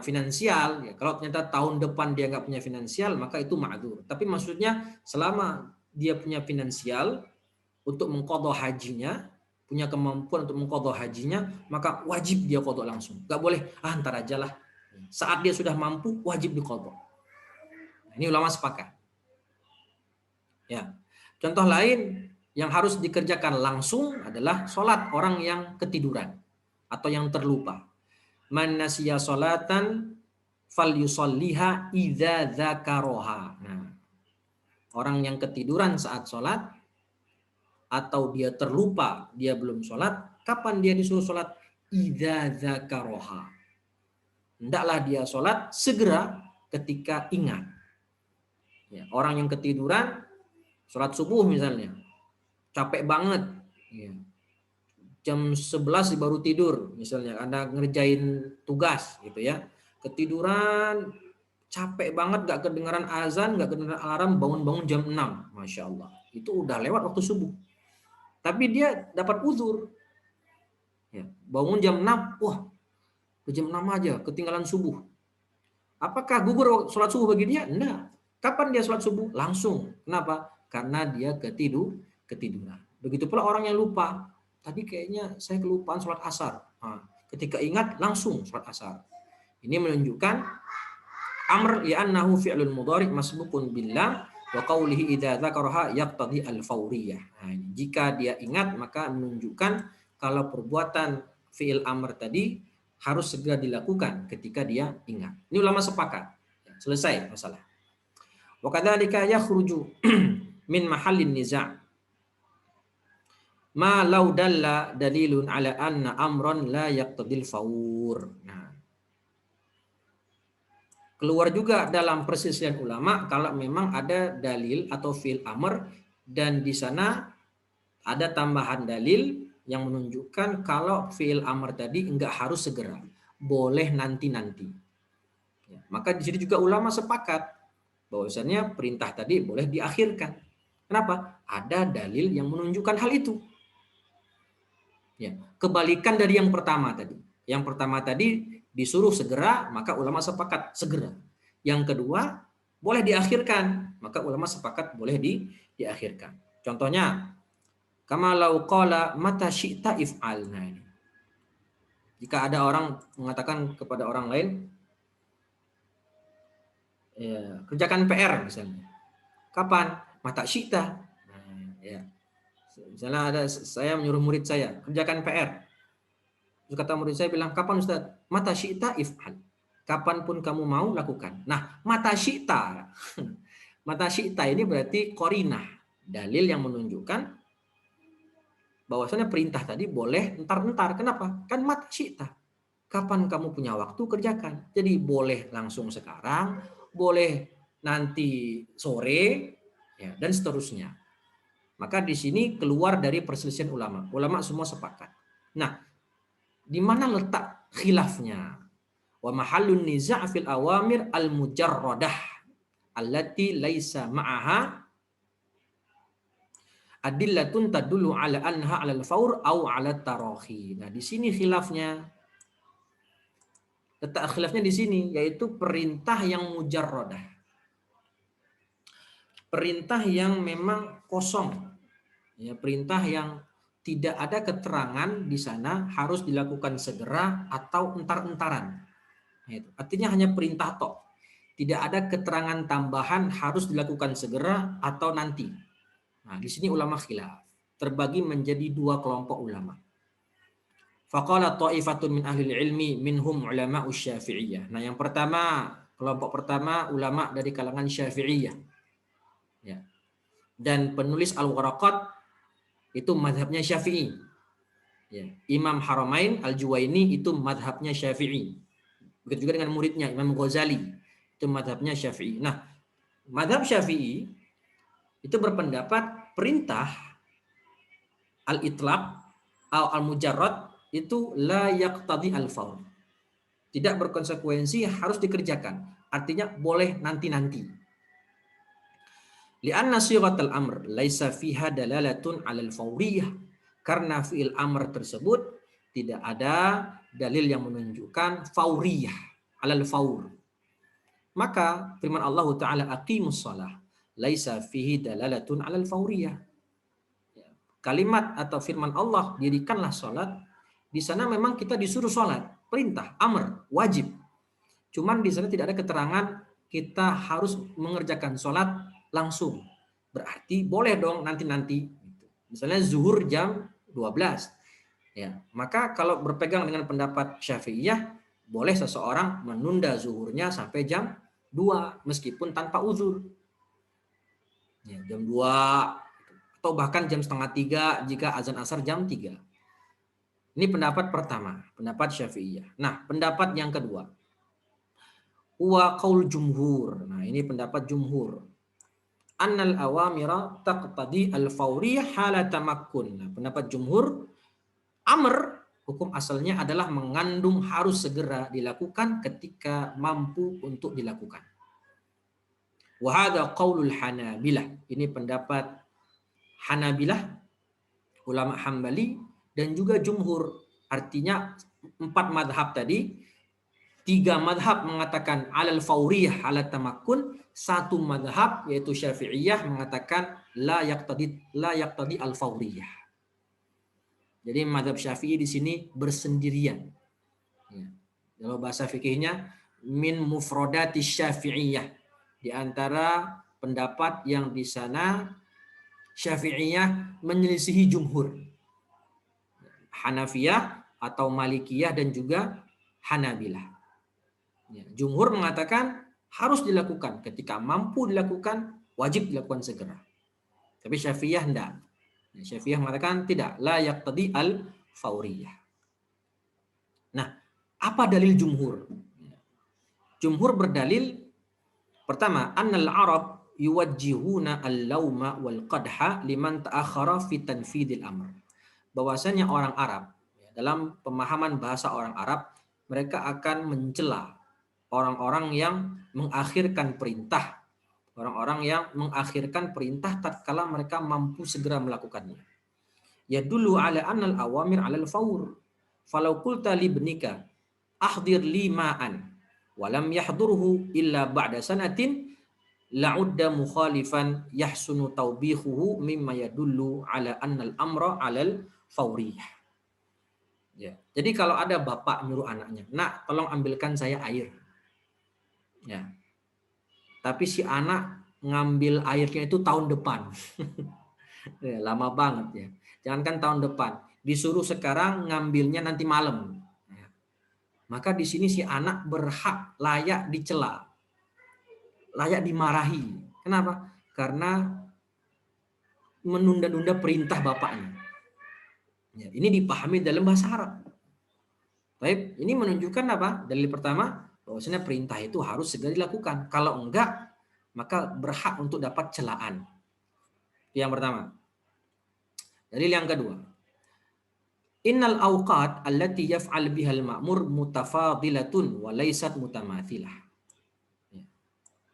finansial. Ya, kalau ternyata tahun depan dia nggak punya finansial, maka itu ma'dzur. Tapi maksudnya selama dia punya finansial untuk mengqadha hajinya, punya kemampuan untuk mengqadha hajinya, maka wajib dia qadha langsung. Nggak boleh, ntar aja lah. Saat dia sudah mampu, wajib diqadha. Ini ulama sepakat. Ya. Contoh lain yang harus dikerjakan langsung adalah sholat orang yang ketiduran atau yang terlupa. Man nasiya sholatan falyusalliha idza dzakaraha. Nah, orang yang ketiduran saat sholat atau dia terlupa, dia belum sholat, kapan dia disuruh sholat? Idza dzakaraha. Hendaklah dia sholat segera ketika ingat. Ya, orang yang ketiduran, sholat subuh misalnya, capek banget. Ya. Jam 11 baru tidur, misalnya Anda ngerjain tugas gitu ya. Ketiduran, capek banget, gak kedengaran azan, gak kedengaran alarm, bangun-bangun jam 6. Masya Allah. Itu udah lewat waktu subuh. Tapi dia dapat uzur. Ya, bangun jam 6, wah, ke jam 6 aja, ketinggalan subuh. Apakah gugur sholat subuh bagi dia? Enggak. Kapan dia sholat subuh? Langsung. Kenapa? Karena dia ketiduran. Begitu pula orang yang lupa. Tadi kayaknya saya kelupaan sholat asar. Nah, ketika ingat, langsung sholat asar. Ini menunjukkan amr li'annahu fi'lun mudhari' masbukun billah wa qawlihi idza dzakaraha yaqtadi al-fawriyah. Nah, jika dia ingat, maka menunjukkan kalau perbuatan fi'il amr tadi harus segera dilakukan ketika dia ingat. Ini ulama sepakat. Selesai masalah. Wa kadzalika yakhruju min mahallin niza'. Ma law dalla dalilun ala anna amran la yaqtadil fawr. Nah, keluar juga dalam perselisihan ulama kalau memang ada dalil atau fi'il amr dan di sana ada tambahan dalil yang menunjukkan kalau fi'il amr tadi enggak harus segera, boleh nanti-nanti. Ya, maka di sini juga ulama sepakat bahwasannya perintah tadi boleh diakhirkan. Kenapa? Ada dalil yang menunjukkan hal itu. Ya, kebalikan dari yang pertama tadi. Yang pertama tadi disuruh segera, maka ulama sepakat segera. Yang kedua, boleh diakhirkan, maka ulama sepakat boleh diakhirkan. Contohnya, kama lau qala mata syi'ta if'alna. Jika ada orang mengatakan kepada orang lain, ya, kerjakan PR misalnya. Kapan? Mata syi'ta. Nah, ya. Misalnya ada saya menyuruh murid saya, kerjakan PR. Terus kata murid saya bilang, kapan Ustaz? Mata syi'ta if'al. Kapanpun kamu mau lakukan. Nah, mata syi'ta. Mata syi'ta ini berarti qarinah. Dalil yang menunjukkan bahwasanya perintah tadi boleh entar-entar. Kenapa? Kan mata syi'ta. Kapan kamu punya waktu kerjakan. Jadi boleh langsung sekarang, boleh nanti sore, ya, dan seterusnya. Maka di sini keluar dari perselisihan ulama. Ulama semua sepakat. Nah, di mana letak khilafnya? Wa mahallun niza' fil awamir al-mujarradah allati laisa ma'aha adillatun tadullu ala anha 'ala al-fawr au 'ala tarahi. Nah, di sini khilafnya. Letak khilafnya di sini yaitu perintah yang mujarradah. Perintah yang memang kosong. Ya, perintah yang tidak ada keterangan di sana harus dilakukan segera atau entar-entaran. Artinya hanya perintah tok. Tidak ada keterangan tambahan harus dilakukan segera atau nanti. Nah, di sini ulama khilaf. Terbagi menjadi dua kelompok ulama. Faqala ta'ifatun min ahli ilmi minhum ulama Syafi'iyah. Nah, yang pertama, kelompok pertama ulama dari kalangan Syafi'iyah. Ya. Dan penulis Al-Waraqat itu madhabnya Syafi'i. Ya. Imam Haramain Al-Juwaini itu madhabnya Syafi'i. Begitu juga dengan muridnya Imam Ghazali, itu madhabnya Syafi'i. Nah, madhab Syafi'i itu berpendapat perintah al-itlaq atau al-mujarrad itu la yaqtadi al-fawr. Tidak berkonsekuensi harus dikerjakan. Artinya boleh nanti-nanti. Li'anna sighatal amr laisa fiha dalalatun 'alal fawriyah. Karena fi'il amr tersebut tidak ada dalil yang menunjukkan fauriyah, 'alal faur. Maka firman Allah Ta'ala aqimus shalah laisa fihi dalalatun 'alal fauriyah. Kalimat atau firman Allah dirikanlah salat, di sana memang kita disuruh salat, perintah, amr, wajib. Cuman di sana tidak ada keterangan kita harus mengerjakan salat langsung. Berarti boleh dong nanti-nanti. Misalnya zuhur jam 12. Ya, maka kalau berpegang dengan pendapat Syafi'iyah, boleh seseorang menunda zuhurnya sampai jam 2 meskipun tanpa uzur. Ya, jam 2 atau bahkan jam setengah 3 jika azan asar jam 3. Ini pendapat pertama, pendapat Syafi'iyah. Nah, pendapat yang kedua. Wa qaul jumhur. Nah, ini pendapat jumhur. Annal awamira taqtadi al-fawriyah hala tamakkun. Nah, pendapat jumhur, amr hukum asalnya adalah mengandung harus segera dilakukan ketika mampu untuk dilakukan. Wa hadza qaulul Hanabilah. Ini pendapat Hanabilah, ulama Hambali, dan juga jumhur. Artinya 4 madhab tadi, 3 madhab mengatakan alal fauriyah ala tamakkun, 1 madhab yaitu Syafi'iyah mengatakan la yaqtadi al fauriyah. Jadi madhab Syafi'i di sini bersendirian. Ya. Kalau bahasa fikihnya min mufradati Syafi'iyah, di antara pendapat yang di sana Syafi'iyah menyelisihi jumhur. Hanafiyah atau Malikiyah dan juga Hanabilah. Ya, jumhur mengatakan harus dilakukan ketika mampu dilakukan, wajib dilakukan segera. Tapi Syafi'iyah enggak. Ya, Syafi'iyah mengatakan tidak, la yaqtadi al-fauriyah. Nah, apa dalil jumhur? Jumhur berdalil pertama, annal Arab yuwajjihuna al-lauma wal qadha liman ta'akhkhara fi tanfidil amr. Bahwasanya orang Arab, dalam pemahaman bahasa orang Arab, mereka akan mencela orang-orang yang mengakhirkan perintah, orang-orang yang mengakhirkan perintah tatkala mereka mampu segera melakukannya. Ya dulu ala annal awamir alal faur. Falau qulta li ibnika ahdir li ma'an walam yahdurhu illa ba'da sanatin la'udda mukhalifan yahsunu tawbihuhu mimma yadullu ala annal amra alal fauriyah. Ya. Jadi kalau ada bapak nyuruh anaknya, nak tolong ambilkan saya air. Ya. Tapi si anak ngambil airnya itu tahun depan. Ya, lama banget ya. Jangankan tahun depan, disuruh sekarang ngambilnya nanti malam. Ya. Maka di sini si anak berhak layak dicela, layak dimarahi. Kenapa? Karena menunda-nunda perintah bapaknya. Ya, ini dipahami dalam bahasa Arab. Baik, ini menunjukkan apa? Dalil pertama, bahwasanya perintah itu harus segera dilakukan. Kalau enggak, maka berhak untuk dapat celaan. Yang pertama. Dalil yang kedua. Innal awqat allati yaf'al bihal ma'mur mutafadilatun wa laysat mutamathilah.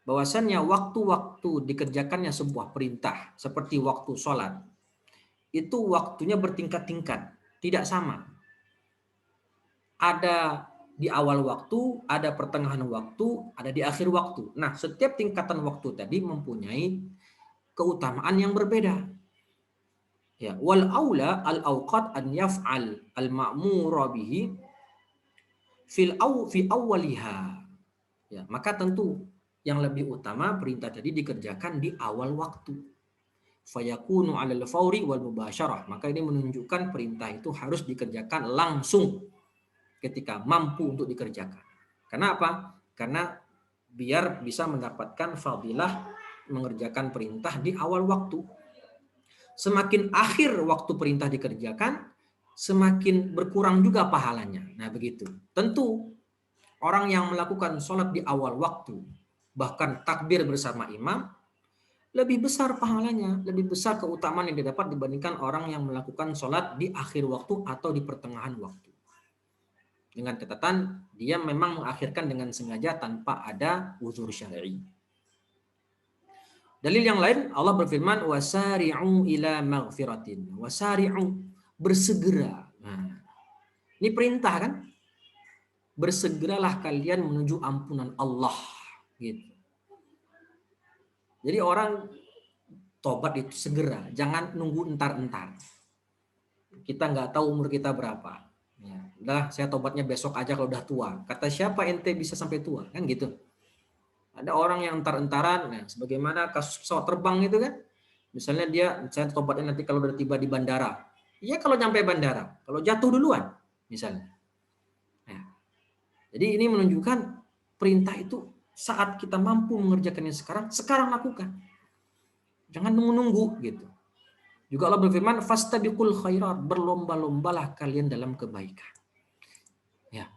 Bahwasannya waktu-waktu dikerjakannya sebuah perintah seperti waktu sholat itu waktunya bertingkat-tingkat, tidak sama. Ada di awal waktu, ada pertengahan waktu, ada di akhir waktu. Nah, setiap tingkatan waktu tadi mempunyai keutamaan yang berbeda. Ya, wal aula al awqat an yaf'al al ma'mura bihi fi awwaliha. Ya, maka tentu yang lebih utama perintah tadi dikerjakan di awal waktu. Fayakunu 'alal fauri wal mubasyarah. Maka ini menunjukkan perintah itu harus dikerjakan langsung ketika mampu untuk dikerjakan. Karena apa? Karena biar bisa mendapatkan fadilah mengerjakan perintah di awal waktu. Semakin akhir waktu perintah dikerjakan, semakin berkurang juga pahalanya. Nah begitu. Tentu orang yang melakukan sholat di awal waktu, bahkan takbir bersama imam, lebih besar pahalanya, lebih besar keutamaan yang didapat dibandingkan orang yang melakukan sholat di akhir waktu atau di pertengahan waktu. Dengan catatan, dia memang mengakhirkan dengan sengaja tanpa ada uzur syar'i. Dalil yang lain, Allah berfirman, wasari'u ila maghfiratin. Wasari'u, bersegera. Nah, ini perintah kan? Bersegeralah kalian menuju ampunan Allah. Gitu. Jadi orang tobat itu segera, jangan nunggu entar-entar. Kita nggak tahu umur kita berapa. Ya, udah saya tobatnya besok aja kalau udah tua. Kata siapa ente bisa sampai tua? Kan gitu. Ada orang yang entar-entaran, nah, sebagaimana kasus pesawat terbang itu kan. Misalnya saya tobatnya nanti kalau udah tiba di bandara. Iya kalau nyampe bandara, kalau jatuh duluan misalnya. Nah, jadi ini menunjukkan perintah itu saat kita mampu mengerjakannya sekarang lakukan. Jangan nunggu-nunggu gitu. Juga Allah berfirman, fastabiqul khairat, berlomba-lombalah kalian dalam kebaikan. Ya.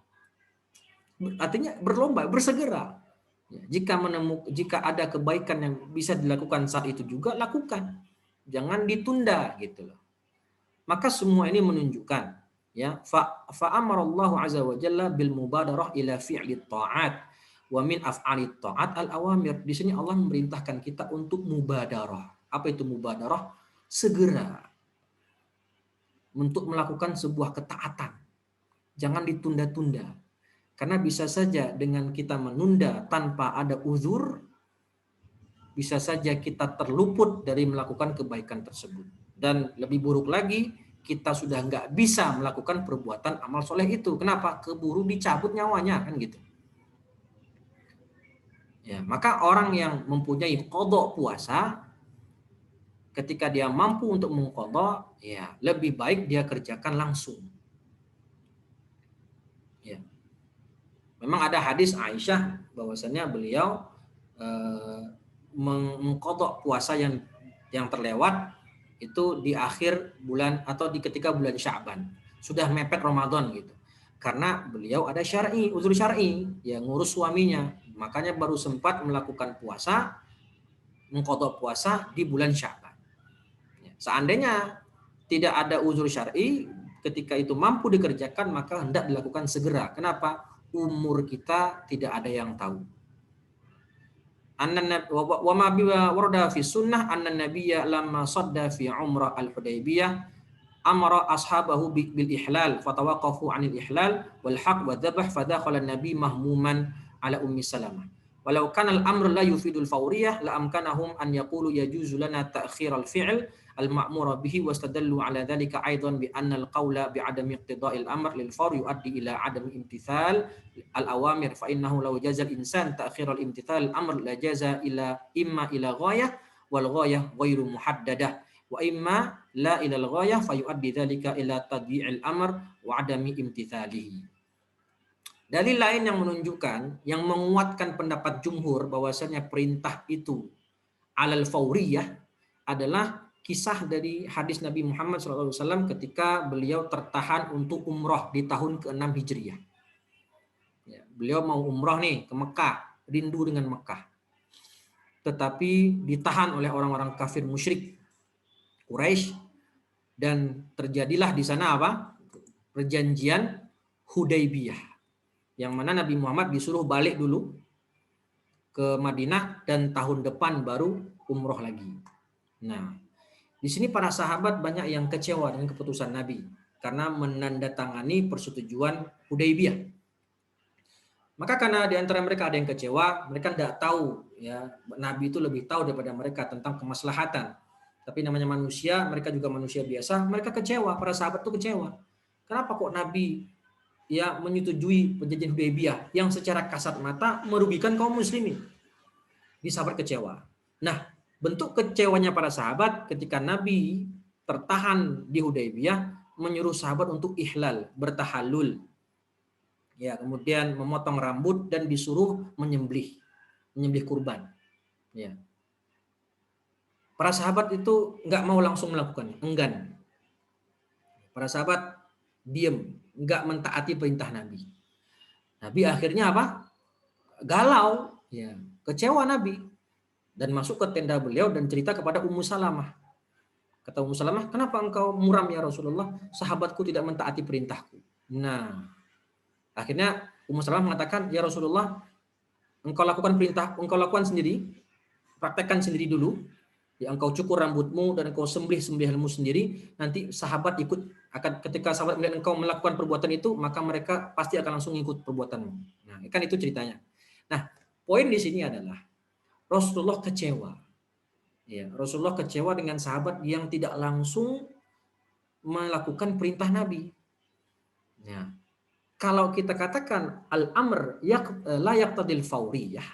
Artinya berlomba, bersegera. Ya, jika ada kebaikan yang bisa dilakukan saat itu juga lakukan, jangan ditunda gitu loh. Maka semua ini menunjukkan ya fa amarallahu azza wa jalla bil mubadarah ila fi'li ta'at wa min af'ali ta'at al awamir. Di sini Allah memerintahkan kita untuk mubadarah. Apa itu mubadarah? Segera untuk melakukan sebuah ketaatan. Jangan ditunda-tunda. Karena bisa saja dengan kita menunda tanpa ada uzur, bisa saja kita terluput dari melakukan kebaikan tersebut. Dan lebih buruk lagi, kita sudah nggak bisa melakukan perbuatan amal soleh itu. Kenapa? Keburu dicabut nyawanya, kan gitu. Ya, maka orang yang mempunyai qadha puasa, ketika dia mampu untuk mengqadha, ya lebih baik dia kerjakan langsung. Ya. Memang ada hadis Aisyah bahwasannya beliau mengqadha puasa yang terlewat itu di akhir bulan atau di ketika bulan Sya'ban. Sudah mepet Ramadan gitu. Karena beliau ada syar'i, uzur syar'i, ya ngurus suaminya. Makanya baru sempat melakukan puasa, mengqadha puasa di bulan Sya'ban. Ya, seandainya tidak ada uzur syar'i, ketika itu mampu dikerjakan maka hendak dilakukan segera. Kenapa? Umur kita tidak ada yang tahu. Wa ma warada fi sunnah anna nabiyya lamma sadda fi umrah al-Hudaybiyah amara ashabahu bil ihlal fatawaqafu 'anil ihlal wal haq wa dzabh fadakhala an-nabi mahmuman ala ummi salamah. Walau kana al-amr la yufidul fawriyah la amkanahum an yaqulu yajuzu lana ta'khir al-fi'l al-ma'mura bihi wastadallu 'ala dhalika aidan bi anna al-qawla bi 'adami iqtida'il amr lil fawr yuaddi ila 'adami imtithal al-awamir fa innahu law jaza al-insan ta'khir al-imtithal al-amr la jaza ila imma ila ghayah wal ghayah ghairu muhaddadah wa imma la ilal ghayah fayuaddi dzalika ila tadyi'il amr wa 'adami imtithalihi. Dalil lain yang menunjukkan, yang menguatkan pendapat jumhur bahwasanya perintah itu alal fauriyah adalah kisah dari hadis Nabi Muhammad SAW ketika beliau tertahan untuk umroh di tahun ke-6 Hijriah. Ya, beliau mau umroh nih ke Mekah, rindu dengan Mekah. Tetapi ditahan oleh orang-orang kafir musyrik Quraisy dan terjadilah di sana apa? Perjanjian Hudaybiyah. Yang mana Nabi Muhammad disuruh balik dulu ke Madinah dan tahun depan baru umroh lagi. Nah, di sini para sahabat banyak yang kecewa dengan keputusan Nabi karena menandatangani persetujuan Hudaybiyah. Maka karena di antara mereka ada yang kecewa, mereka tidak tahu ya, Nabi itu lebih tahu daripada mereka tentang kemaslahatan. Tapi namanya manusia, mereka juga manusia biasa, mereka kecewa, para sahabat itu kecewa. Kenapa kok Nabi ya menyetujui perjanjian Hudaybiyah yang secara kasat mata merugikan kaum muslimin? Di sahabat kecewa. Nah, bentuk kecewanya para sahabat ketika Nabi tertahan di Hudaybiyah menyuruh sahabat untuk ihlal, bertahallul. Ya, kemudian memotong rambut dan disuruh menyembelih kurban. Ya. Para sahabat itu nggak mau langsung melakukannya, enggan. Para sahabat diam, nggak mentaati perintah Nabi. Nabi akhirnya apa? Galau, ya, kecewa Nabi dan masuk ke tenda beliau dan cerita kepada Ummu Salamah. Kata Ummu Salamah, kenapa engkau muram ya Rasulullah? Sahabatku tidak mentaati perintahku. Nah, akhirnya Ummu Salamah mengatakan, ya Rasulullah, engkau lakukan perintah, engkau lakukan sendiri, praktekkan sendiri dulu. Ya, engkau cukur rambutmu dan engkau sembelih-sembelihmu sendiri, nanti sahabat ikut akan, ketika sahabat melihat engkau melakukan perbuatan itu, maka mereka pasti akan langsung ikut perbuatanmu. Nah, kan itu ceritanya. Nah, poin di sini adalah Rasulullah kecewa. Ya, Rasulullah kecewa dengan sahabat yang tidak langsung melakukan perintah Nabi. Ya. Kalau kita katakan al-amr la yaqtadil fauriyah,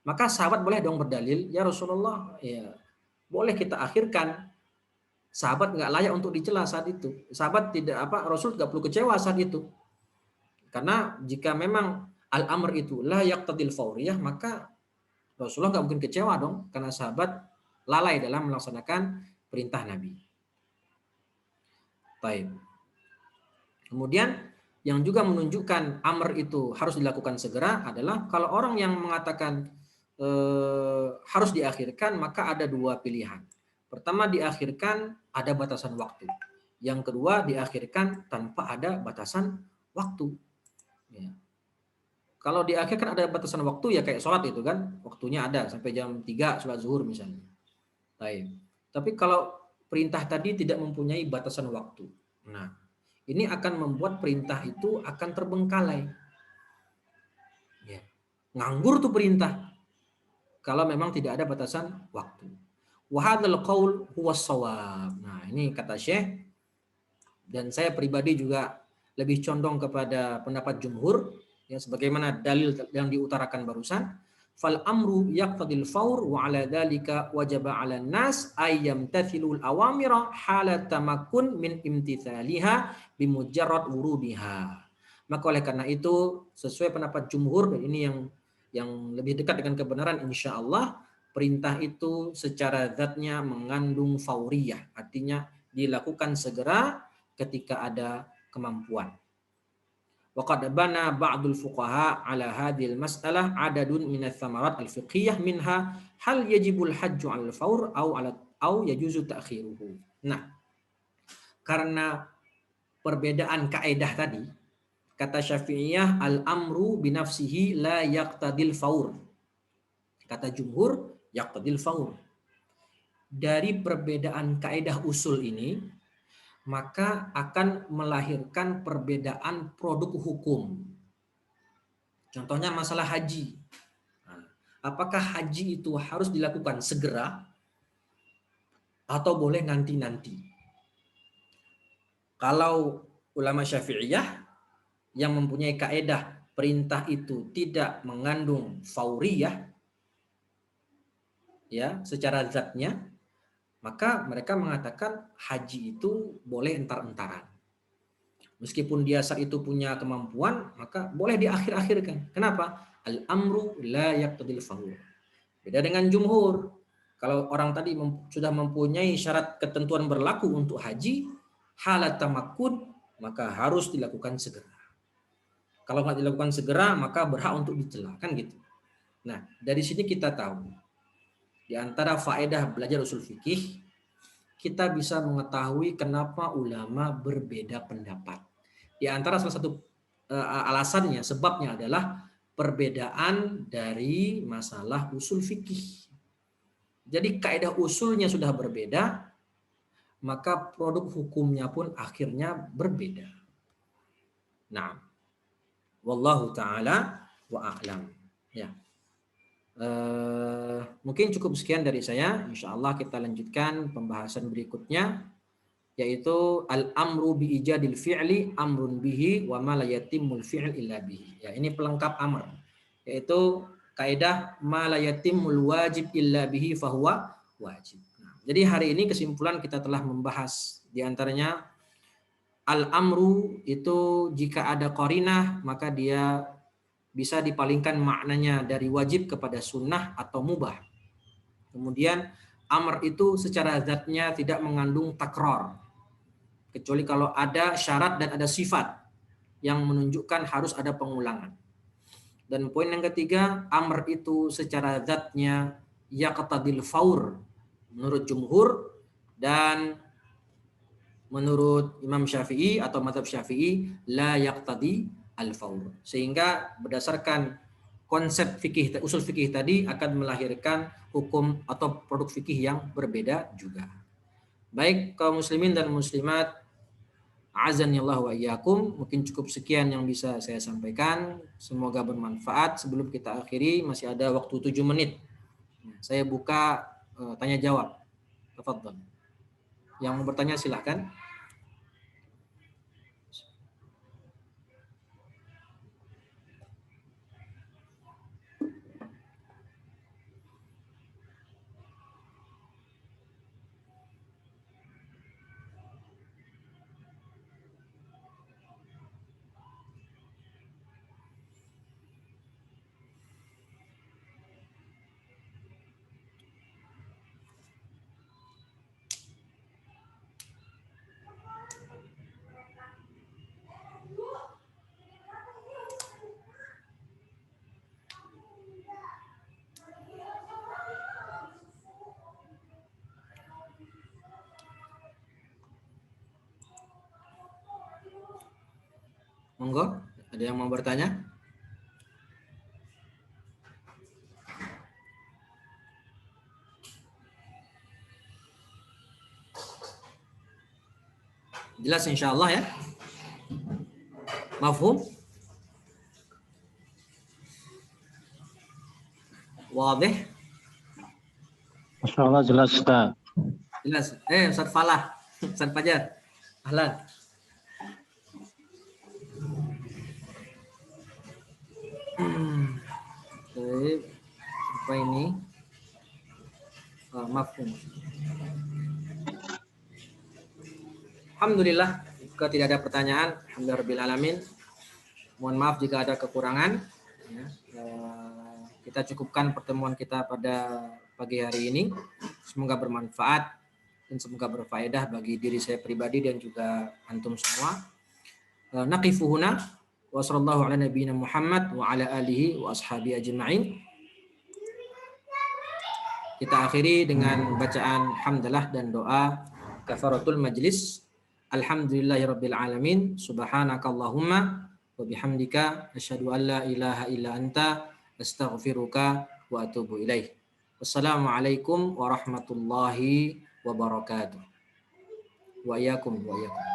maka sahabat boleh dong berdalil, ya Rasulullah, ya boleh kita akhirkan. Sahabat nggak layak untuk dicela saat itu. Sahabat tidak Rasul nggak perlu kecewa saat itu. Karena jika memang al-amr itu la yaqtadil fauriyah, maka Rasulullah nggak mungkin kecewa dong karena sahabat lalai dalam melaksanakan perintah Nabi. Baik. Kemudian yang juga menunjukkan amr itu harus dilakukan segera adalah kalau orang yang mengatakan harus diakhirkan, maka ada dua pilihan. Pertama, diakhirkan ada batasan waktu. Yang kedua, diakhirkan tanpa ada batasan waktu. Ya. Kalau diakhirkan ada batasan waktu, ya kayak sholat itu kan, waktunya ada sampai jam 3 sholat zuhur misalnya. Baik. Tapi kalau perintah tadi tidak mempunyai batasan waktu, nah ini akan membuat perintah itu akan terbengkalai. Ya. Nganggur tuh perintah kalau memang tidak ada batasan waktu. Wa hadzal qaul huwa shawab. Nah, ini kata Syekh, dan saya pribadi juga lebih condong kepada pendapat jumhur, ya sebagaimana dalil yang diutarakan barusan, fal amru yaqtadil faur wa ala dzalika wajaba 'alan nas ayyam tathilul awamira halat tamakkun min imtithaliha bimujarrad wurudiha. Maka oleh karena itu sesuai pendapat jumhur, dan ini yang lebih dekat dengan kebenaran insya Allah, perintah itu secara zatnya mengandung fauriyah, artinya dilakukan segera ketika ada kemampuan. Wa qad bana ba'dul fuqaha ala hadhil mas'alah adadun min ats-tsamarat al-fiqhiyah minha hal yajibul hajju 'alal fawr au yajuzu ta'khiruhu. Nah, karena perbedaan kaidah tadi, kata Syafi'iyah al-amru binafsihi la yaqtadil faur. Kata jumhur yaqtadil faur. Dari perbedaan kaidah usul ini, maka akan melahirkan perbedaan produk hukum. Contohnya masalah haji. Nah, apakah haji itu harus dilakukan segera atau boleh nanti-nanti? Kalau ulama Syafi'iyah yang mempunyai kaedah perintah itu tidak mengandung fauriyah ya secara zatnya, maka mereka mengatakan haji itu boleh entar-entaran. Meskipun dia saat itu punya kemampuan, maka boleh diakhir-akhirkan. Kenapa? Al-amru la yaqtadil faur. Beda dengan jumhur. Kalau orang tadi sudah mempunyai syarat ketentuan berlaku untuk haji, halat tamakkun, maka harus dilakukan segera. Kalau nggak dilakukan segera, maka berhak untuk dicela, kan gitu. Nah, dari sini kita tahu, di antara faedah belajar usul fikih, kita bisa mengetahui kenapa ulama berbeda pendapat. Di antara salah satu alasannya, sebabnya adalah perbedaan dari masalah usul fikih. Jadi kaidah usulnya sudah berbeda, maka produk hukumnya pun akhirnya berbeda. Nah, wallahu ta'ala wa a'lam. Ya. Mungkin cukup sekian dari saya. Insyaallah kita lanjutkan pembahasan berikutnya, yaitu al-amru bi ijadil fi'li amrun bihi wa ma la yatimmul fi'l illa bihi. Ya, ini pelengkap amr, yaitu kaidah ma la yatimmul wajib illa bihi fahuwa wajib. Nah, jadi hari ini kesimpulan kita telah membahas di antaranya al-amru itu jika ada qarinah maka dia bisa dipalingkan maknanya dari wajib kepada sunnah atau mubah. Kemudian amr itu secara zatnya tidak mengandung takror, kecuali kalau ada syarat dan ada sifat yang menunjukkan harus ada pengulangan. Dan poin yang ketiga, amr itu secara zatnya yaqtadil faur menurut jumhur, dan menurut Imam Syafi'i atau mazhab Syafi'i la yaqtadi al-faur. Sehingga berdasarkan konsep fikih, usul fikih tadi akan melahirkan hukum atau produk fikih yang berbeda juga. Baik kaum muslimin dan muslimat, azanillahu wa iyyakum, mungkin cukup sekian yang bisa saya sampaikan. Semoga bermanfaat. Sebelum kita akhiri, masih ada waktu 7 menit. Saya buka tanya jawab. Tafadhol. Yang mau bertanya silahkan. Monggo, ada yang mau bertanya? Jelas insyaallah ya? Mafhum? Wadih? Masyaallah jelas Ustaz. Jelas. Ustaz Falah, Ustaz Fajar. Ahlan. Baik. Apa ini? Mafhum. Alhamdulillah, jika tidak ada pertanyaan, alhamdulillahirabbil alamin. Mohon maaf jika ada kekurangan. Ya, kita cukupkan pertemuan kita pada pagi hari ini. Semoga bermanfaat dan semoga berfaedah bagi diri saya pribadi dan juga antum semua. Naqifu huna Wa sallallahu ala nabiyyina Muhammad wa ala alihi wa ashabihi ajma'in. Kita akhiri dengan bacaan hamdalah dan doa kafaratul majlis. Alhamdulillahirabbil alamin. Subhanakallahumma wa bihamdika asyhadu an la ilaha illa anta astaghfiruka wa atubu ilaih. Wassalamualaikum warahmatullahi wabarakatuh. Wa iyyakum wa iyyakum.